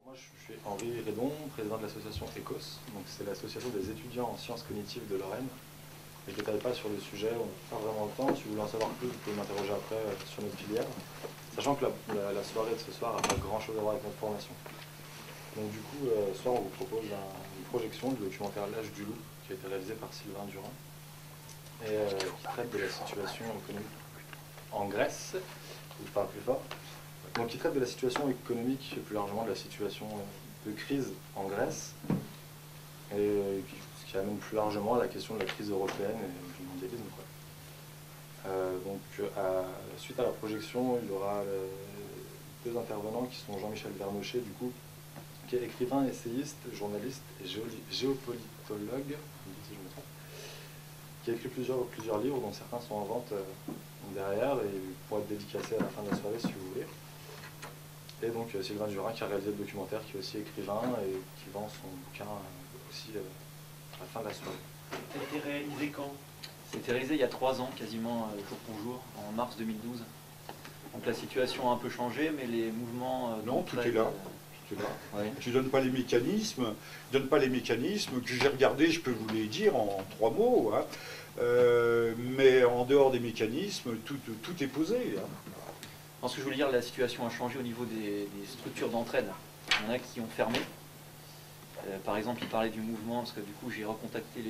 Moi, je suis Henri Redon, président de l'association ECOS. Donc, c'est l'association des étudiants en sciences cognitives de Lorraine. Je ne détaille pas sur le sujet, on n'a pas vraiment le temps. Si vous voulez en savoir plus, vous pouvez m'interroger après sur notre filière. Sachant que la soirée de ce soir n'a pas grand-chose à voir avec notre formation. Donc, du coup, ce soir, on vous propose une projection du documentaire L'âge du loup, qui a été réalisé par Sylvain Durand, et qui traite de la situation économique en Grèce. Je parle plus fort. Donc, qui traite de la situation économique et plus largement de la situation de crise en Grèce, et ce qui amène plus largement à la question de la crise européenne et du mondialisme. Suite à la projection, il y aura deux intervenants qui sont Jean-Michel Vernochet, du coup, qui est écrivain, essayiste, journaliste et géopolitologue, si je me trompe, qui a écrit plusieurs livres, dont certains sont en vente derrière et pourront être dédicacés à la fin de la soirée si vous voulez. Et donc Sylvain Durand qui a réalisé le documentaire, qui est aussi écrivain et qui vend son bouquin aussi à la fin de la soirée. Ça a été réalisé quand? C'était réalisé il y a 3 ans, quasiment jour pour jour, en mars 2012. Donc la situation a un peu changé, mais les mouvements... non, tout est là. Ouais. Tu donnes pas les mécanismes, que j'ai regardé, je peux vous les dire en 3 mots, hein. Mais en dehors des mécanismes, tout est posé, hein. Ce que je voulais dire, la situation a changé au niveau des structures d'entraide. Il y en a qui ont fermé. Par exemple, il parlait du mouvement, parce que du coup j'ai recontacté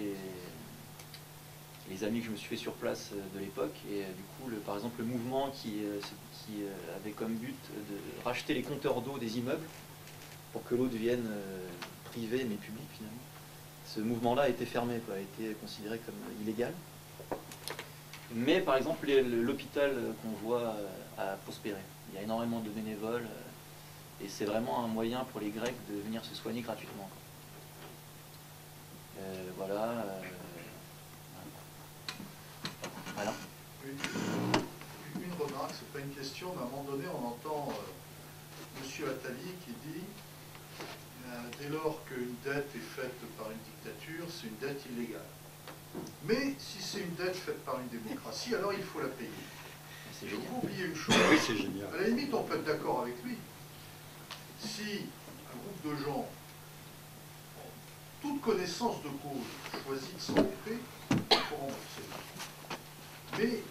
les amis que je me suis fait sur place de l'époque, et du coup, par exemple, le mouvement qui avait comme but de racheter les compteurs d'eau des immeubles pour que l'eau devienne privée mais publique finalement. Ce mouvement-là a été fermé, a été considéré comme illégal. Mais par exemple, l'hôpital qu'on voit a prospéré. Il y a énormément de bénévoles et c'est vraiment un moyen pour les Grecs de venir se soigner gratuitement. Voilà. Voilà. Une remarque, c'est pas une question, mais à un moment donné, on entend M. Attali qui dit dès lors qu'une dette est faite par une dictature, c'est une dette illégale. Mais si c'est une dette faite par une démocratie, alors il faut la payer. C'est Il génial. faut oublier une chose. Oui, c'est génial. À la limite, on peut être d'accord avec lui. Si un groupe de gens, en toute connaissance de cause, choisit de s'endetter, il faut rembourser. Mais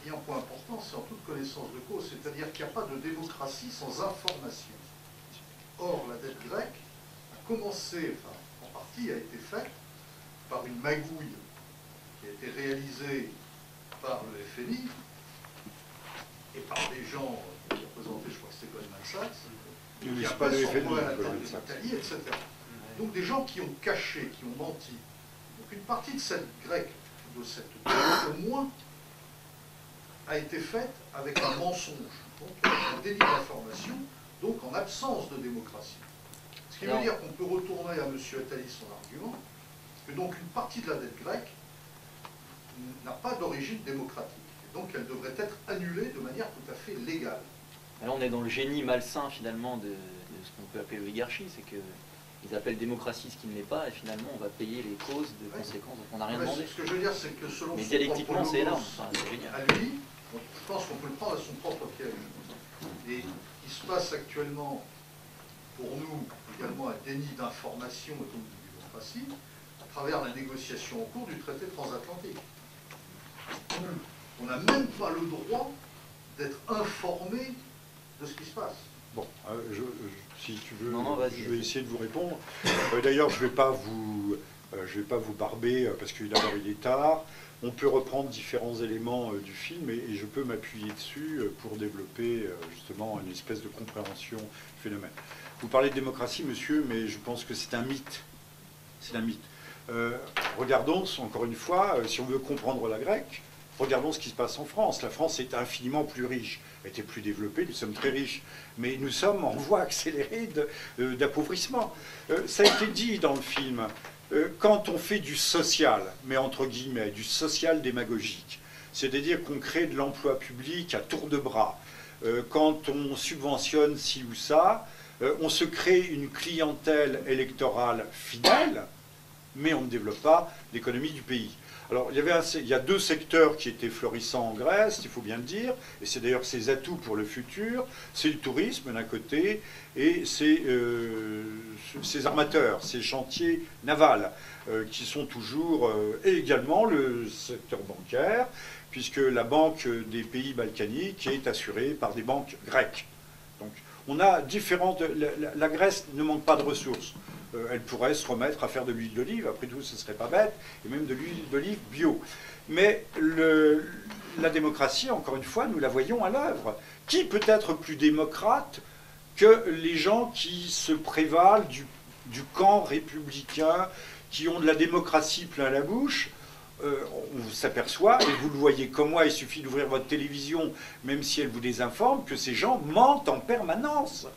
il y a un point important, c'est en toute connaissance de cause, c'est-à-dire qu'il n'y a pas de démocratie sans information. Or, la dette grecque a commencé, enfin, en partie, a été faite par une magouille qui a été réalisée par le FMI et par des gens qui représentaient, je crois que c'était Goldman Sachs, qui pas le après sont FMI, revenus à la Goldman tête de Sachs. l'Italie, etc. Donc des gens qui ont caché, qui ont menti. Donc une partie de cette grecque, de cette dette, au moins, a été faite avec un mensonge, donc un délit d'information, donc en absence de démocratie. Ce qui veut dire qu'on peut retourner à M. Attali son argument, que donc une partie de la dette grecque n'a pas d'origine démocratique. Et donc elle devrait être annulée de manière tout à fait légale. Là, on est dans le génie malsain finalement de ce qu'on peut appeler l'oligarchie, c'est qu'ils appellent démocratie ce qui ne l'est pas, et finalement on va payer les causes de conséquences dont on n'a rien demandé. Ce que je veux dire, c'est que selon Mais son dialectiquement, propre c'est énorme, logos, c'est génial. à lui, je pense qu'on peut le prendre à son propre piège. Et il se passe actuellement, pour nous, également un déni d'information et donc de démocratie, à travers la négociation en cours du traité transatlantique. On n'a même pas le droit d'être informé de ce qui se passe. Bon, si tu veux, Non, vas-y, je vais essayer de vous répondre. D'ailleurs, je ne vais pas vous barber parce que d'abord il est tard. On peut reprendre différents éléments du film et je peux m'appuyer dessus pour développer justement une espèce de compréhension du phénomène. Vous parlez de démocratie, monsieur, mais je pense que c'est un mythe. C'est un mythe. Regardons, encore une fois, si on veut comprendre la grecque, regardons ce qui se passe en France. La France est infiniment plus riche. Elle était plus développée, nous sommes très riches. Mais nous sommes en voie accélérée d'appauvrissement. Ça a été dit dans le film. Quand on fait du social, mais entre guillemets, du social démagogique, c'est-à-dire qu'on crée de l'emploi public à tour de bras, quand on subventionne ci ou ça, on se crée une clientèle électorale fidèle, mais on ne développe pas l'économie du pays. Alors, il y a deux secteurs qui étaient florissants en Grèce, il faut bien le dire, et c'est d'ailleurs ses atouts pour le futur, c'est le tourisme d'un côté, et c'est ces armateurs, ces chantiers navals, qui sont toujours, et également le secteur bancaire, puisque la banque des pays balkaniques est assurée par des banques grecques. Donc, on a différentes... La Grèce ne manque pas de ressources. Elle pourrait se remettre à faire de l'huile d'olive, après tout, ce ne serait pas bête, et même de l'huile d'olive bio. Mais la démocratie, encore une fois, nous la voyons à l'œuvre. Qui peut être plus démocrate que les gens qui se prévalent du camp républicain, qui ont de la démocratie plein la bouche? On s'aperçoit, et vous le voyez comme moi, il suffit d'ouvrir votre télévision, même si elle vous désinforme, que ces gens mentent en permanence.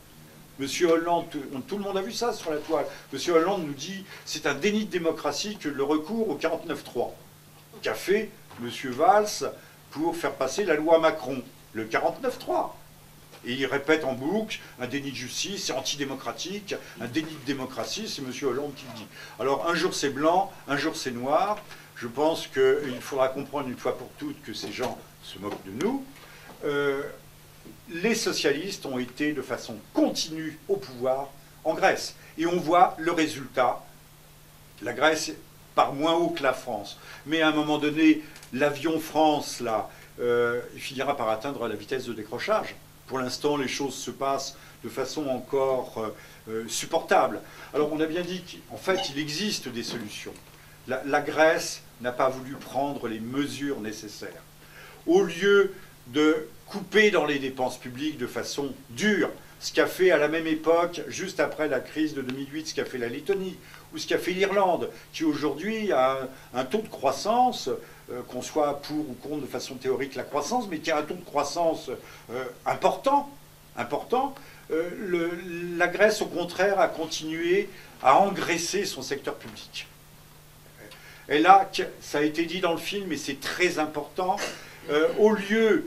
Monsieur Hollande, tout le monde a vu ça sur la toile. Monsieur Hollande nous dit c'est un déni de démocratie que le recours au 49.3 qu'a fait Monsieur Valls pour faire passer la loi Macron, le 49.3. Et il répète en boucle un déni de justice, c'est antidémocratique, un déni de démocratie, c'est Monsieur Hollande qui le dit. Alors un jour c'est blanc, un jour c'est noir. Je pense qu'il faudra comprendre une fois pour toutes que ces gens se moquent de nous. Les socialistes ont été de façon continue au pouvoir en Grèce. Et on voit le résultat. La Grèce part moins haut que la France. Mais à un moment donné, l'avion France, là, il finira par atteindre la vitesse de décrochage. Pour l'instant, les choses se passent de façon encore supportable. Alors on a bien dit qu'en fait, il existe des solutions. La Grèce n'a pas voulu prendre les mesures nécessaires. Au lieu de couper dans les dépenses publiques de façon dure, ce qu'a fait à la même époque, juste après la crise de 2008, ce qu'a fait la Lettonie, ou ce qu'a fait l'Irlande, qui aujourd'hui a un taux de croissance, qu'on soit pour ou contre de façon théorique la croissance, mais qui a un taux de croissance important. La Grèce, au contraire, a continué à engraisser son secteur public. Et là, ça a été dit dans le film, et c'est très important, au lieu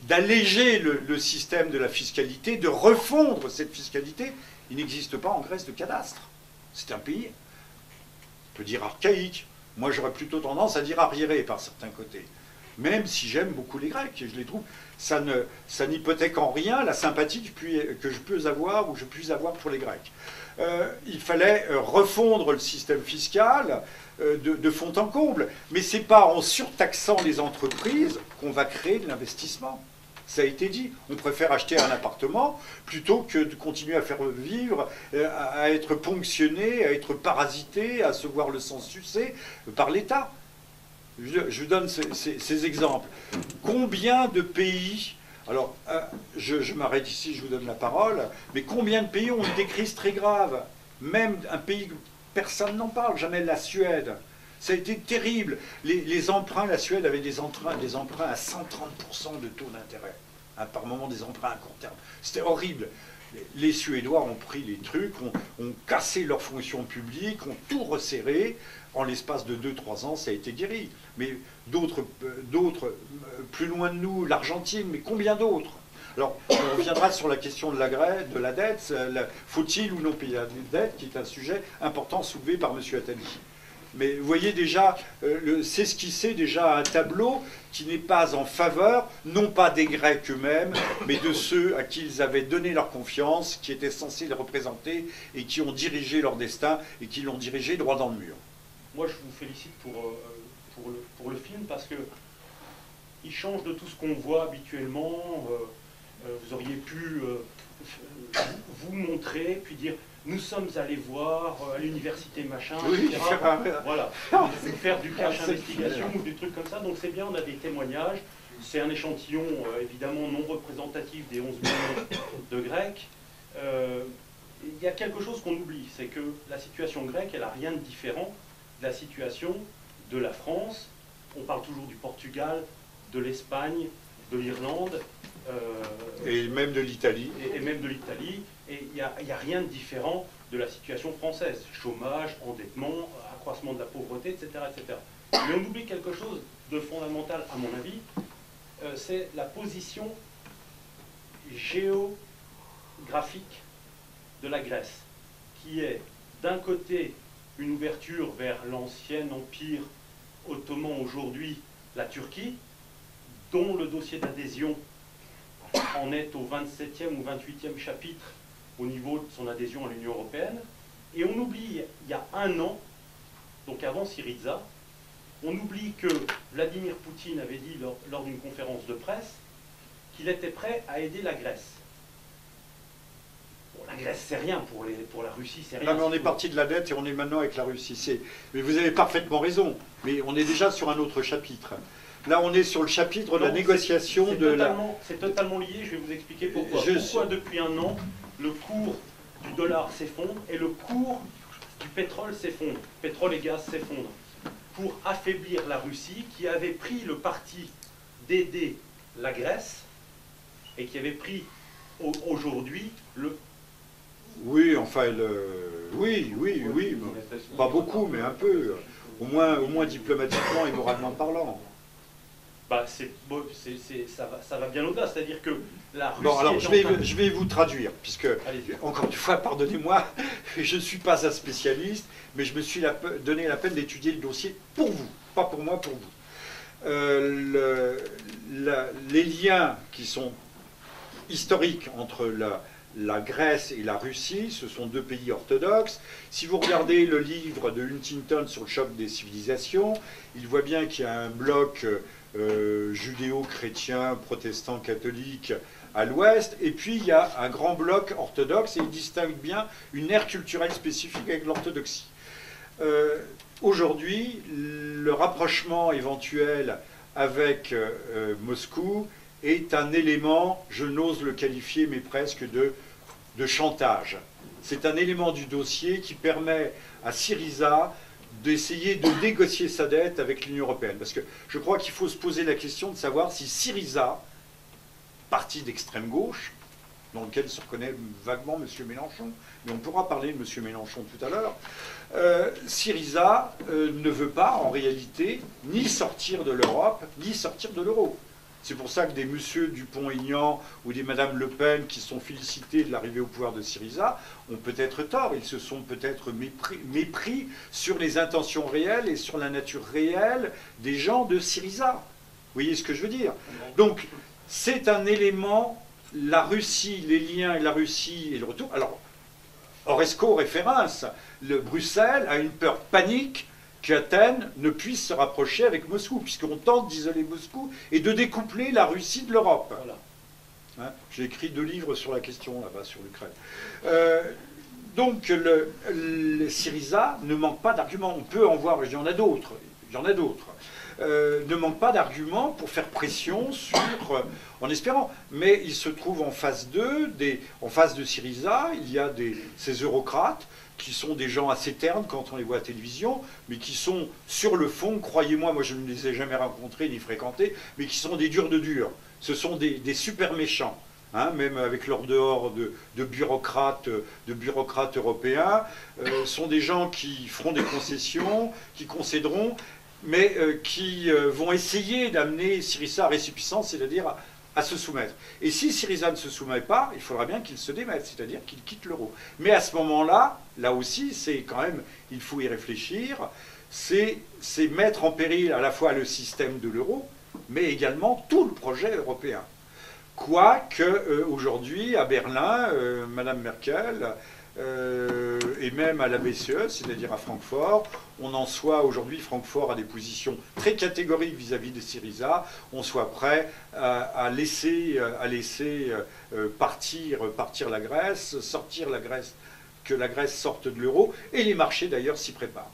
d'alléger le système de la fiscalité, de refondre cette fiscalité, il n'existe pas en Grèce de cadastre. C'est un pays, on peut dire archaïque. Moi, j'aurais plutôt tendance à dire arriéré par certains côtés. Même si j'aime beaucoup les Grecs, et je les trouve, ça n'hypothèque en rien la sympathie que je peux avoir ou je puisse avoir pour les Grecs. Il fallait refondre le système fiscal de fond en comble. Mais ce n'est pas en surtaxant les entreprises qu'on va créer de l'investissement. Ça a été dit. On préfère acheter un appartement plutôt que de continuer à faire vivre, à être ponctionné, à être parasité, à se voir le sang sucé par l'État. Je donne ces exemples. Combien de pays... Alors, je m'arrête ici, je vous donne la parole, mais combien de pays ont eu des crises très graves? Même un pays que personne n'en parle, jamais la Suède. Ça a été terrible. Les emprunts, la Suède avait des emprunts à 130% de taux d'intérêt. Hein, par moment, des emprunts à court terme. C'était horrible. Les Suédois ont pris les trucs, ont cassé leurs fonctions publiques, ont tout resserré. En l'espace de 2-3 ans, ça a été guéri. Mais d'autres, plus loin de nous, l'Argentine, mais combien d'autres? Alors, on reviendra sur la question de la dette. Faut-il ou non payer la dette, qui est un sujet important soulevé par M. Attali. Mais vous voyez déjà, s'esquisser déjà un tableau qui n'est pas en faveur, non pas des Grecs eux-mêmes, mais de ceux à qui ils avaient donné leur confiance, qui étaient censés les représenter et qui ont dirigé leur destin et qui l'ont dirigé droit dans le mur. Moi, je vous félicite pour le film parce qu'il change de tout ce qu'on voit habituellement. Vous auriez pu vous montrer, puis dire nous sommes allés voir à l'université machin, oui, etc. Voilà, faire du cash investigation ou des trucs comme ça. Donc c'est bien, on a des témoignages. C'est un échantillon évidemment non représentatif des 11 millions de Grecs. Il y a quelque chose qu'on oublie, c'est que la situation grecque, elle n'a rien de différent de la situation de la France. On parle toujours du Portugal, de l'Espagne, de l'Irlande. Et même de l'Italie. Et même de l'Italie. Et il n'y a rien de différent de la situation française. Chômage, endettement, accroissement de la pauvreté, etc. etc. Mais on oublie quelque chose de fondamental, à mon avis, c'est la position géographique de la Grèce, qui est d'un côté une ouverture vers l'ancien empire ottoman, aujourd'hui la Turquie, dont le dossier d'adhésion en est au 27e ou 28e chapitre au niveau de son adhésion à l'Union européenne. Et on oublie, il y a un an, donc avant Syriza, on oublie que Vladimir Poutine avait dit lors d'une conférence de presse qu'il était prêt à aider la Grèce. Bon, la Grèce, c'est rien, pour la Russie, c'est rien. Non, mais on est parti de la dette et on est maintenant avec la Russie. Mais vous avez parfaitement raison, mais on est déjà sur un autre chapitre. Là, on est sur le chapitre de la négociation de la... C'est totalement lié, je vais vous expliquer pourquoi. Pourquoi depuis un an, le cours du dollar s'effondre et le cours du pétrole s'effondre. Pétrole et gaz s'effondrent. Pour affaiblir la Russie, qui avait pris le parti d'aider la Grèce et qui avait pris aujourd'hui le... Oui, enfin, oui, pas beaucoup, mais un peu. Au moins diplomatiquement et moralement parlant. Bah, ça va bien au-delà, c'est-à-dire que la Russie... Bon, alors je vais vous traduire, puisque, encore une fois, pardonnez-moi, je ne suis pas un spécialiste, mais je me suis donné la peine d'étudier le dossier pour vous, pas pour moi, pour vous. Les liens qui sont historiques entre la Grèce et la Russie, ce sont deux pays orthodoxes. Si vous regardez le livre de Huntington sur le choc des civilisations, il voit bien qu'il y a un bloc judéo-chrétien, protestant, catholique à l'ouest, et puis il y a un grand bloc orthodoxe, et il distingue bien une ère culturelle spécifique avec l'orthodoxie. Aujourd'hui, le rapprochement éventuel avec Moscou est un élément, je n'ose le qualifier, mais presque de chantage. C'est un élément du dossier qui permet à Syriza d'essayer de négocier sa dette avec l'Union européenne. Parce que je crois qu'il faut se poser la question de savoir si Syriza, parti d'extrême gauche, dans lequel se reconnaît vaguement M. Mélenchon, mais on pourra parler de M. Mélenchon tout à l'heure, Syriza ne veut pas, en réalité, ni sortir de l'Europe, ni sortir de l'euro. C'est pour ça que des M. Dupont-Aignan ou des Mme Le Pen qui sont félicités de l'arrivée au pouvoir de Syriza ont peut-être tort. Ils se sont peut-être mépris sur les intentions réelles et sur la nature réelle des gens de Syriza. Vous voyez ce que je veux dire? Donc, c'est un élément, la Russie, les liens et la Russie et le retour. Alors, Oresco référence, Bruxelles a une peur panique qu'Athènes ne puisse se rapprocher avec Moscou, puisqu'on tente d'isoler Moscou et de découpler la Russie de l'Europe. Voilà. Hein, j'ai écrit 2 livres sur la question, là-bas, sur l'Ukraine. Donc, le Syriza ne manque pas d'arguments. On peut en voir, il y en a d'autres. Ne manque pas d'arguments pour faire pression sur, en espérant. Mais il se trouve en face d'eux, en face de Syriza, il y a ces eurocrates qui sont des gens assez ternes quand on les voit à la télévision, mais qui sont sur le fond, croyez-moi, moi je ne les ai jamais rencontrés ni fréquentés, mais qui sont des durs de durs. Ce sont des super méchants, hein, même avec leur dehors de bureaucrates européens. Sont des gens qui feront des concessions, qui concéderont, mais qui vont essayer d'amener Syriza à récépissance, c'est-à-dire à se soumettre. Et si Syriza ne se soumet pas, il faudra bien qu'il se démette, c'est-à-dire qu'il quitte l'euro. Mais à ce moment-là, là aussi, c'est quand même, il faut y réfléchir, c'est mettre en péril à la fois le système de l'euro, mais également tout le projet européen. Quoique, aujourd'hui, à Berlin, Mme Merkel, et même à la BCE, c'est-à-dire à Francfort, on en soit aujourd'hui, Francfort a des positions très catégoriques vis-à-vis de Syriza, on soit prêt à laisser partir la Grèce, que la Grèce sorte de l'euro, et les marchés d'ailleurs s'y préparent.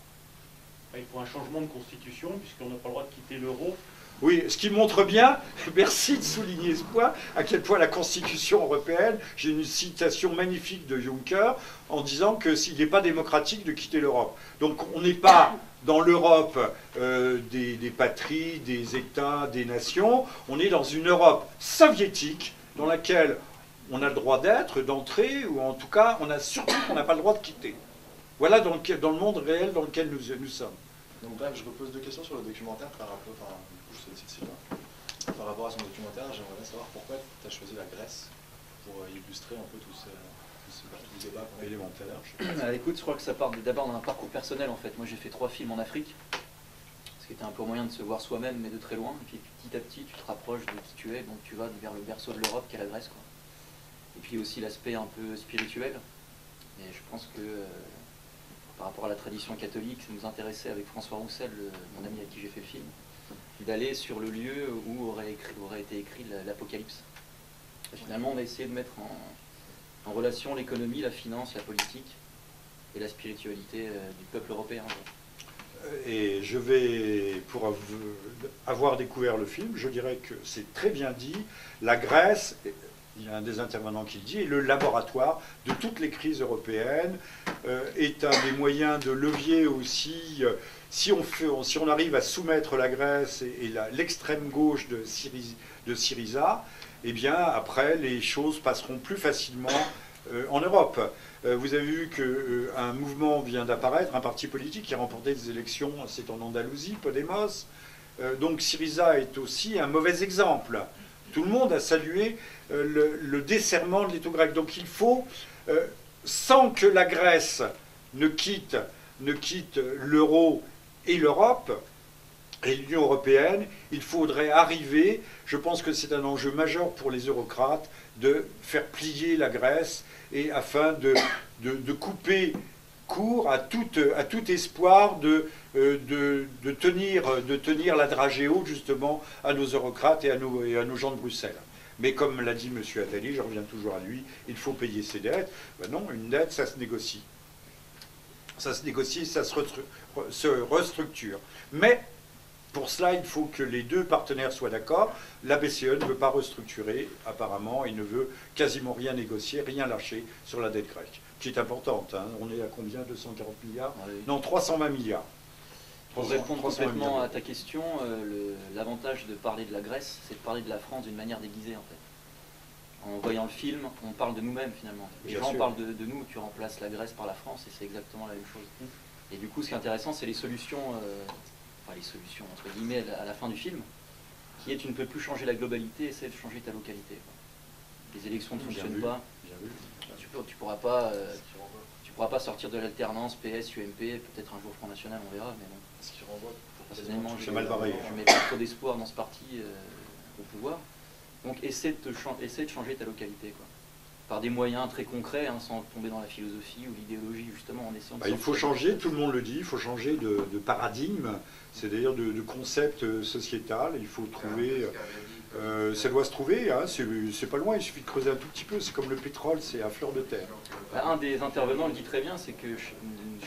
Il faut un changement de constitution, puisqu'on n'a pas le droit de quitter l'euro. Oui, ce qui montre bien, merci de souligner ce point, à quel point la Constitution européenne, j'ai une citation magnifique de Juncker, en disant que s'il n'est pas démocratique de quitter l'Europe. Donc on n'est pas dans l'Europe des patries, des États, des nations, on est dans une Europe soviétique, dans laquelle on a le droit d'être, d'entrer, ou en tout cas, on a surtout qu'on n'a pas le droit de quitter. Voilà dans le monde réel dans lequel nous sommes. Donc bref, je repose 2 questions sur le documentaire par rapport, je sollicite Sylvain. Par rapport à son documentaire, j'aimerais bien savoir pourquoi tu as choisi la Grèce pour illustrer un peu tout C'est élémentaire. Écoute, je crois que ça part d'abord d'un parcours personnel en fait. Moi j'ai fait 3 films en Afrique, ce qui était un peu moyen de se voir soi-même, mais de très loin. Et puis petit à petit, tu te rapproches de qui tu es, donc tu vas vers le berceau de l'Europe qui est la Grèce, quoi. Et puis aussi l'aspect un peu spirituel. Et je pense que par rapport à la tradition catholique, ça nous intéressait avec François Roussel, mon ami avec qui j'ai fait le film, d'aller sur le lieu où aurait été écrit l'Apocalypse. Et finalement, on a essayé de mettre en relation l'économie, la finance, la politique et la spiritualité du peuple européen. Et je vais, pour avoir découvert le film, je dirais que c'est très bien dit. La Grèce, il y a un des intervenants qui le dit, est le laboratoire de toutes les crises européennes, est un des moyens de levier aussi. Si on arrive à soumettre la Grèce et l'extrême gauche de Syriza, eh bien après les choses passeront plus facilement en Europe. Vous avez vu qu'un mouvement vient d'apparaître, un parti politique qui a remporté des élections, c'est en Andalousie, Podemos. Donc Syriza est aussi un mauvais exemple. Tout le monde a salué le desserrement de l'État grec. Donc il faut, sans que la Grèce ne quitte l'euro et l'Europe, et l'Union européenne, il faudrait arriver, je pense que c'est un enjeu majeur pour les eurocrates, de faire plier la Grèce et afin de couper court à tout espoir de tenir la dragée haute justement à nos eurocrates et à nos gens de Bruxelles. Mais comme l'a dit M. Attali, je reviens toujours à lui, il faut payer ses dettes. Ben non, une dette, ça se négocie. Ça se négocie, ça se restructure. Mais pour cela, il faut que les deux partenaires soient d'accord. La BCE ne veut pas restructurer, apparemment, il ne veut quasiment rien négocier, rien lâcher sur la dette grecque, qui est importante. Hein. On est à combien? 240 milliards? Oui. Non, 320 milliards. Pour répondre complètement à ta question, l'avantage de parler de la Grèce, c'est de parler de la France d'une manière déguisée, en fait. En voyant le film, on parle de nous-mêmes, finalement. Les gens parlent de nous, tu remplaces la Grèce par la France, et c'est exactement la même chose. Et du coup, ce qui est intéressant, c'est les solutions... les solutions entre guillemets à la fin du film, qui est tu ne peux plus changer la globalité, essaie de changer ta localité. Quoi. Les élections ne fonctionnent pas. Tu pourras pas sortir de l'alternance PS, UMP, peut-être un jour Front National, on verra, mais bon. Personnellement, je ne mets pas trop d'espoir dans ce parti au pouvoir. Donc essaie de changer ta localité, quoi. Par des moyens très concrets, hein, sans tomber dans la philosophie ou l'idéologie, justement, en essayant de... il faut changer, tout le monde le dit, il faut changer de paradigme, c'est-à-dire de concept sociétal, il faut trouver... ça doit se trouver, hein, c'est pas loin, il suffit de creuser un tout petit peu, c'est comme le pétrole, c'est à fleur de terre. Un des intervenants le dit très bien, c'est que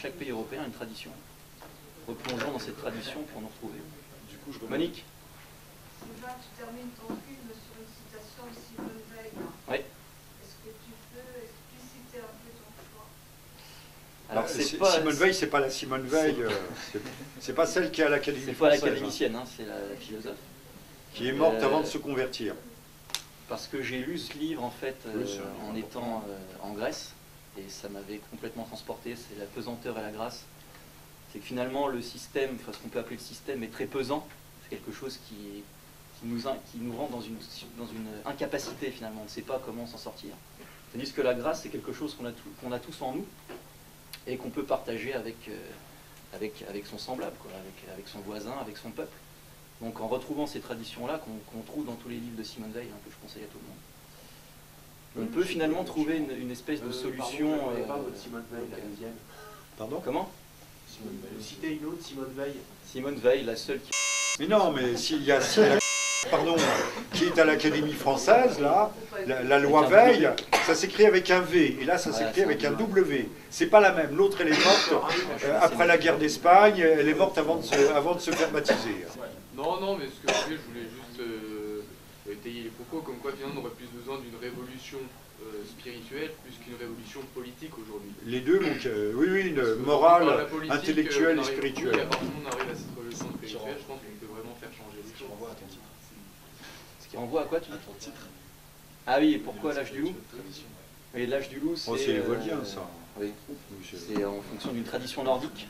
chaque pays européen a une tradition. Replongeons dans cette tradition pour nous retrouver. Du coup, Monique? Sylvain, tu termines ton film sur une citation de Simone Veil. Oui. Alors, Simone Veil, c'est pas la Simone Veil, c'est pas celle qui est à l'Académie française. C'est pas l'académicienne, hein, c'est la philosophe. Qui est morte avant de se convertir. Parce que j'ai lu ce livre en fait en étant en Grèce, et ça m'avait complètement transporté, c'est La pesanteur et la grâce. C'est que finalement le système, enfin ce qu'on peut appeler le système, est très pesant, c'est quelque chose qui nous rend dans une incapacité finalement, on ne sait pas comment s'en sortir. Tandis que la grâce, c'est quelque chose qu'on a tous en nous, et qu'on peut partager avec son semblable, quoi, avec son voisin, avec son peuple. Donc en retrouvant ces traditions-là qu'on trouve dans tous les livres de Simone Veil, que je conseille à tout le monde, on peut finalement trouver une espèce de solution... Pardon, Simone Veil, la deuxième. Pardon? Comment? Citez une autre, Simone Veil. Simone Veil, la seule qui... Mais non, mais s'il y a... Pardon, qui est à l'Académie française, là, la loi Veil, ça s'écrit avec un V, et là ça s'écrit avec un W. C'est pas la même. L'autre, elle est morte après la guerre d'Espagne, elle est morte avant de se faire baptiser. Non, mais ce que je voulais juste étayer les propos, comme quoi finalement on aurait plus besoin d'une révolution spirituelle plus qu'une révolution politique aujourd'hui. Les deux, donc, oui, une morale, intellectuelle et spirituelle. Oui, à partir du moment où on arrive à cette révolution spirituelle, je pense qu'on peut vraiment faire changer les choses. Ce qui renvoie à quoi, tu dis? Ah oui, et pourquoi l'âge du loup? Et l'âge du loup, c'est... c'est évolien, ça. Oui, c'est en fonction d'une tradition nordique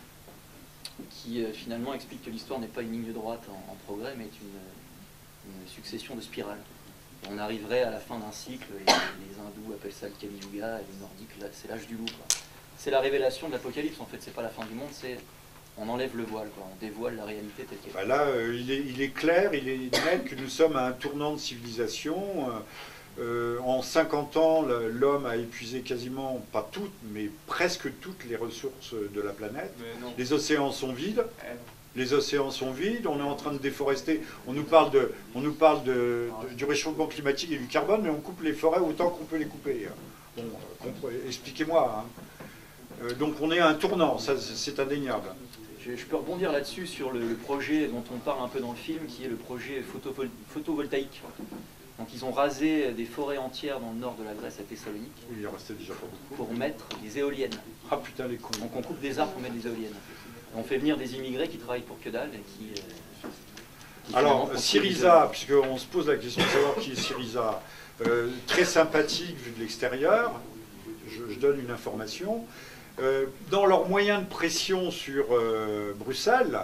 qui finalement explique que l'histoire n'est pas une ligne droite en progrès, mais est une succession de spirales. Et on arriverait à la fin d'un cycle, les hindous appellent ça le Kali Yuga, et les nordiques, là, c'est l'âge du loup. C'est la révélation de l'Apocalypse, en fait, c'est pas la fin du monde, c'est on enlève le voile, quoi. On dévoile la réalité telle qu'elle est. Là, il est clair, il est net que nous sommes à un tournant de civilisation. En 50 ans, l'homme a épuisé quasiment, pas toutes, mais presque toutes les ressources de la planète. Les océans sont vides. Les océans sont vides, on est en train de déforester. On nous parle du réchauffement climatique et du carbone, mais on coupe les forêts autant qu'on peut les couper. Bon, expliquez-moi. Hein. Donc on est à un tournant, ça c'est indéniable. Je peux rebondir là-dessus sur le projet dont on parle un peu dans le film, qui est le projet photovoltaïque. Donc ils ont rasé des forêts entières dans le nord de la Grèce, à Thessalonique, Il en restait déjà pas beaucoup. pour mettre des éoliennes. Ah putain les cons. Donc on coupe des arbres pour mettre des éoliennes. On fait venir des immigrés qui travaillent pour que dalle et qui Alors Syriza, puisqu'on se pose la question de savoir qui est Syriza, très sympathique vu de l'extérieur, je donne une information. Dans leurs moyens de pression sur Bruxelles,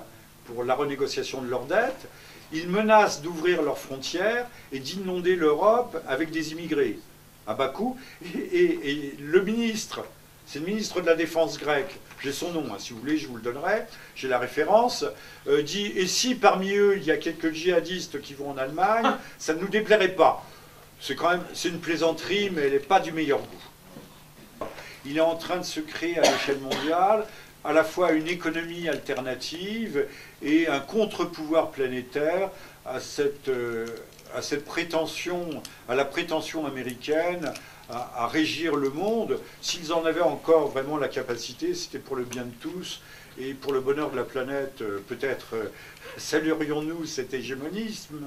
pour la renégociation de leurs dettes, ils menacent d'ouvrir leurs frontières et d'inonder l'Europe avec des immigrés à bas coût. Et le ministre, c'est le ministre de la Défense grecque, j'ai son nom, hein, si vous voulez je vous le donnerai, j'ai la référence, dit « Et si parmi eux il y a quelques djihadistes qui vont en Allemagne, ça ne nous déplairait pas ». C'est une plaisanterie, mais elle n'est pas du meilleur goût. Il est en train de se créer à l'échelle mondiale à la fois une économie alternative et un contre-pouvoir planétaire à cette prétention, à la prétention américaine à régir le monde. S'ils en avaient encore vraiment la capacité, c'était pour le bien de tous et pour le bonheur de la planète. Peut-être saluerions-nous cet hégémonisme,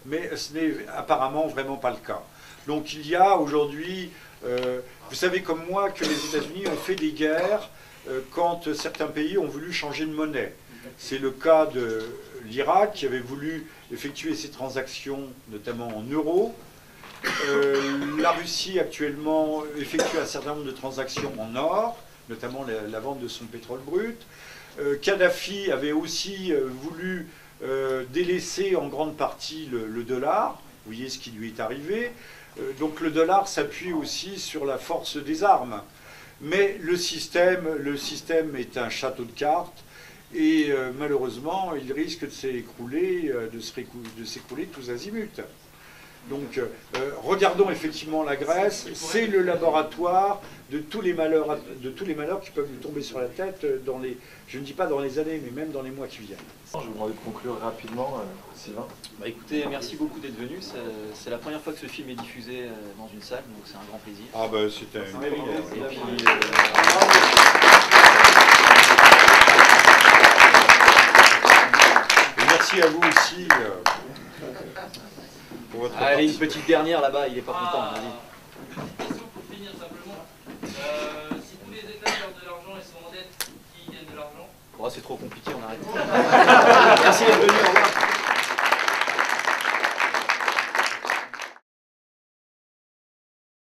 mais ce n'est apparemment vraiment pas le cas. Donc il y a aujourd'hui, vous savez comme moi que les États-Unis ont fait des guerres quand certains pays ont voulu changer de monnaie. C'est le cas de l'Irak qui avait voulu effectuer ses transactions notamment en euros. La Russie actuellement effectue un certain nombre de transactions en or, notamment la vente de son pétrole brut. Kadhafi avait aussi voulu délaisser en grande partie le dollar. Vous voyez ce qui lui est arrivé. Donc le dollar s'appuie aussi sur la force des armes. Mais le système est un château de cartes et malheureusement il risque de s'écrouler tous azimuts. Donc regardons effectivement la Grèce, c'est le laboratoire de tous les malheurs qui peuvent nous tomber sur la tête dans les, je ne dis pas dans les années, mais même dans les mois qui viennent. Je vous demande de conclure rapidement, Sylvain. Bah écoutez, merci beaucoup d'être venu. C'est la première fois que ce film est diffusé dans une salle, donc c'est un grand plaisir. Ah bah c'était une première. Et puis, et merci à vous aussi pour votre allez, une participation. petite dernière là-bas, il est pas content, vas-y. Question pour finir simplement. Si tous les États perdent de l'argent et sont en dette, qui gagne de l'argent? Oh, c'est trop compliqué, on arrête. Merci d'être venu.